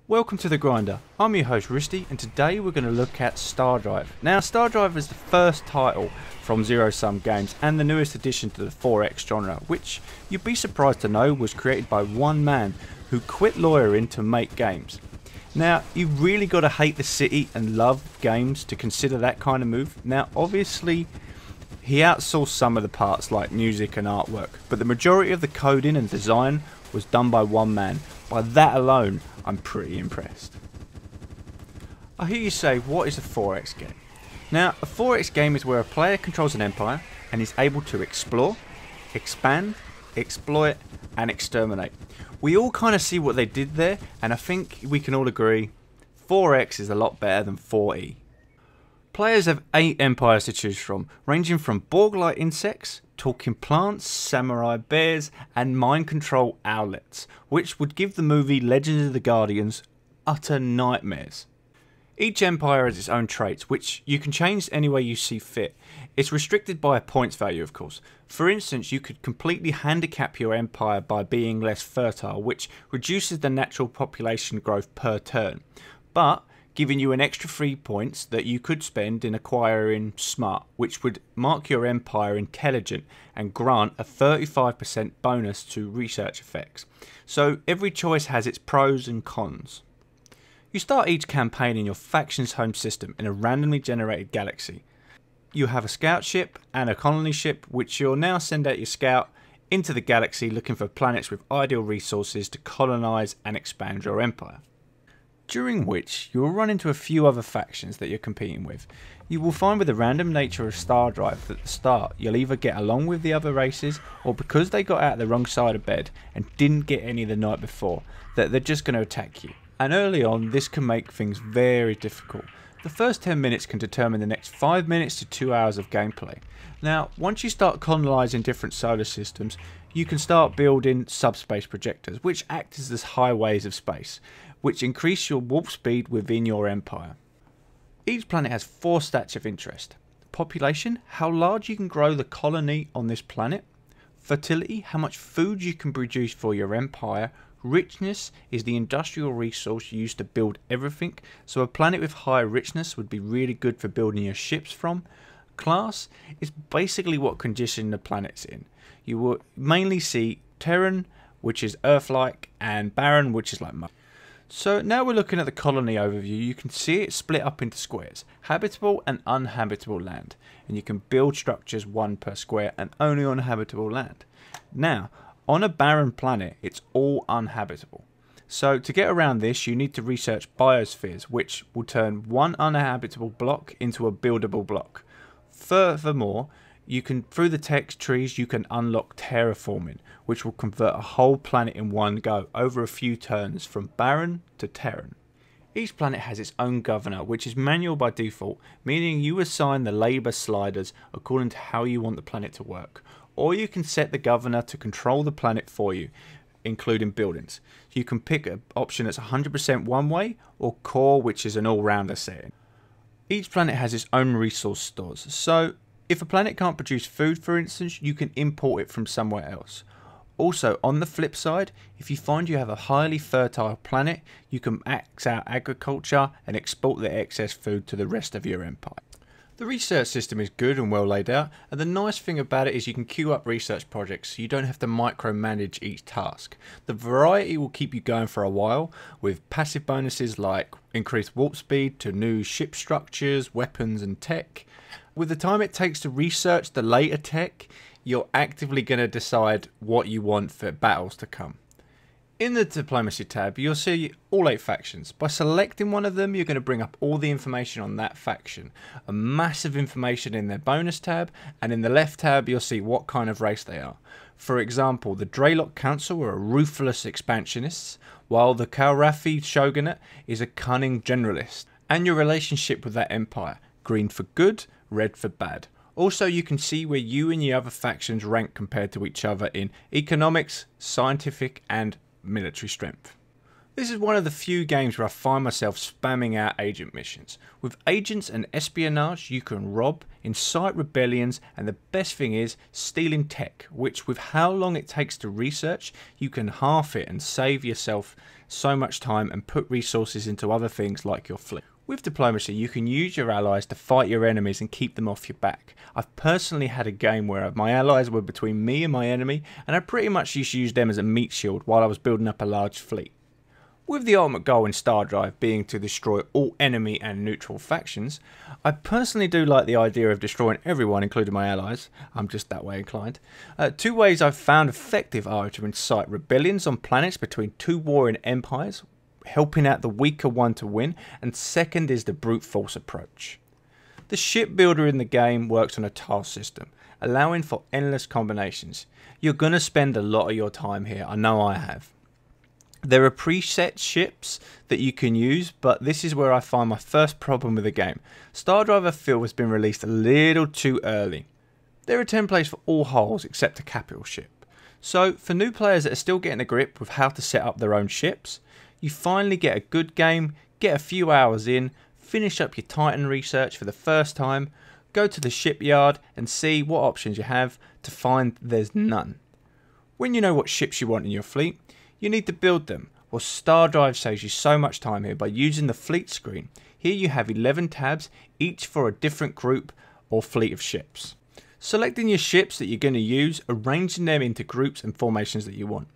Welcome to The Grinder. I'm your host Risty, and today we're going to look at Stardrive. Now, Stardrive is the first title from Zero Sum Games and the newest addition to the 4X genre, which you'd be surprised to know was created by one man who quit lawyering to make games. Now, you've really got to hate the city and love games to consider that kind of move. Now, obviously, he outsourced some of the parts like music and artwork, but the majority of the coding and design was done by one man. By that alone, I'm pretty impressed. I hear you say, what is a 4X game? Now, a 4X game is where a player controls an empire and is able to explore, expand, exploit and exterminate. We all kind of see what they did there, and I think we can all agree 4X is a lot better than 4E. Players have 8 empires to choose from, ranging from Borg-like insects, talking plants, samurai bears, and mind control owlets, which would give the movie Legends of the Guardians utter nightmares. Each empire has its own traits, which you can change any way you see fit. It's restricted by a points value, of course. For instance, you could completely handicap your empire by being less fertile, which reduces the natural population growth per turn, but giving you an extra 3 points that you could spend in acquiring smart, which would mark your empire intelligent and grant a 35% bonus to research effects. So every choice has its pros and cons. You start each campaign in your faction's home system in a randomly generated galaxy. You have a scout ship and a colony ship, which you'll now send out your scout into the galaxy looking for planets with ideal resources to colonize and expand your empire, during which you will run into a few other factions that you're competing with. You will find with the random nature of Stardrive that at the start you'll either get along with the other races, or because they got out the wrong side of bed and didn't get any the night before, that they're just going to attack you. And early on this can make things very difficult. The first 10 minutes can determine the next 5 minutes to 2 hours of gameplay. Now, once you start colonising different solar systems, you can start building subspace projectors, which act as highways of space, which increase your warp speed within your empire. Each planet has 4 stats of interest. Population, how large you can grow the colony on this planet. Fertility, how much food you can produce for your empire. Richness is the industrial resource used to build everything, so a planet with high richness would be really good for building your ships from. Class is basically what condition the planet's in. You will mainly see Terran, which is Earth-like, and Barren, which is like Mars. So now we're looking at the colony overview. You can see it split up into squares, habitable and uninhabitable land, and you can build structures 1 per square and only on habitable land. Now, on a barren planet, it's all uninhabitable. So to get around this, you need to research biospheres, which will turn 1 uninhabitable block into a buildable block. Furthermore, you can, through the text trees, you can unlock terraforming, which will convert a whole planet in one go over a few turns from barren to Terran. Each planet has its own governor, which is manual by default, meaning you assign the labour sliders according to how you want the planet to work. Or you can set the governor to control the planet for you, including buildings. You can pick an option that's 100% one way, or core, which is an all-rounder setting. Each planet has its own resource stores, so if a planet can't produce food, for instance, you can import it from somewhere else. Also, on the flip side, if you find you have a highly fertile planet, you can max out agriculture and export the excess food to the rest of your empire. The research system is good and well laid out, and the nice thing about it is you can queue up research projects so you don't have to micromanage each task. The variety will keep you going for a while, with passive bonuses like increased warp speed to new ship structures, weapons and tech. With the time it takes to research the later tech, you're actively going to decide what you want for battles to come. In the Diplomacy tab, you'll see all 8 factions. By selecting one of them, you're going to bring up all the information on that faction. A massive information in their bonus tab, and in the left tab, you'll see what kind of race they are. For example, the Draylock Council are ruthless expansionists, while the Kalrathi Shogunate is a cunning generalist. And your relationship with that empire, green for good, red for bad. Also, you can see where you and the other factions rank compared to each other in economics, scientific, and military strength. This is one of the few games where I find myself spamming out agent missions. With agents and espionage you can rob, incite rebellions, and the best thing is stealing tech, which with how long it takes to research you can half it and save yourself so much time and put resources into other things like your fleet. With diplomacy you can use your allies to fight your enemies and keep them off your back. I've personally had a game where my allies were between me and my enemy and I pretty much used to use them as a meat shield while I was building up a large fleet. With the ultimate goal in Stardrive being to destroy all enemy and neutral factions, I personally do like the idea of destroying everyone, including my allies. I'm just that way inclined. Two ways I've found effective are to incite rebellions on planets between two warring empires, helping out the weaker one to win, and second is the brute force approach. The ship builder in the game works on a tile system, allowing for endless combinations. You're going to spend a lot of your time here, I know I have. There are preset ships that you can use, but this is where I find my first problem with the game. Stardrive I feel has been released a little too early. There are templates for all hulls except a capital ship. So for new players that are still getting a grip with how to set up their own ships, you finally get a good game, get a few hours in, finish up your Titan research for the first time, go to the shipyard and see what options you have to find there's none. When you know what ships you want in your fleet, you need to build them. Well, Stardrive saves you so much time here by using the fleet screen. Here you have 11 tabs, each for a different group or fleet of ships. Selecting your ships that you're going to use, arranging them into groups and formations that you want.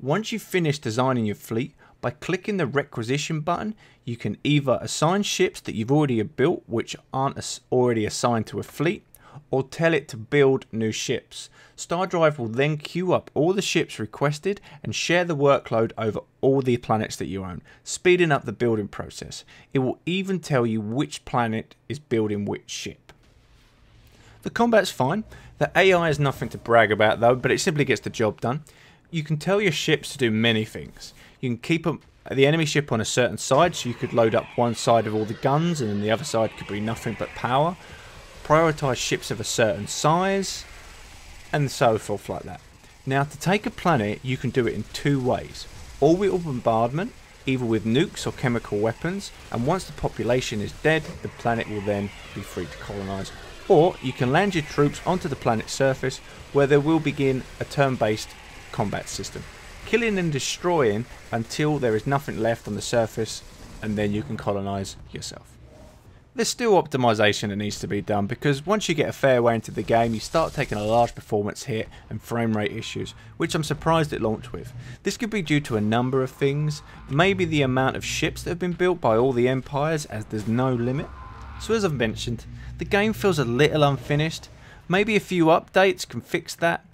Once you've finished designing your fleet, by clicking the requisition button, you can either assign ships that you've already built which aren't already assigned to a fleet, or tell it to build new ships. Stardrive will then queue up all the ships requested and share the workload over all the planets that you own, speeding up the building process. It will even tell you which planet is building which ship. The combat's fine. The AI is nothing to brag about though, but it simply gets the job done. You can tell your ships to do many things. You can keep the enemy ship on a certain side, so you could load up one side of all the guns and then the other side could be nothing but power. Prioritise ships of a certain size, and so forth like that. Now to take a planet you can do it in two ways. Orbital bombardment, either with nukes or chemical weapons, and once the population is dead the planet will then be free to colonise. Or you can land your troops onto the planet's surface where there will begin a turn-based combat system, killing and destroying until there is nothing left on the surface, and then you can colonise yourself. There's still optimisation that needs to be done because once you get a fair way into the game you start taking a large performance hit and frame rate issues, which I'm surprised it launched with. This could be due to a number of things, maybe the amount of ships that have been built by all the empires as there's no limit. So as I've mentioned, the game feels a little unfinished, maybe a few updates can fix that,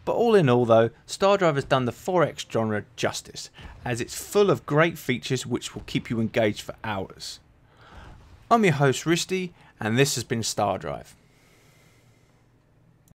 but all in all though, Stardrive has done the 4X genre justice, as it's full of great features which will keep you engaged for hours. I'm your host Risty, and this has been Stardrive.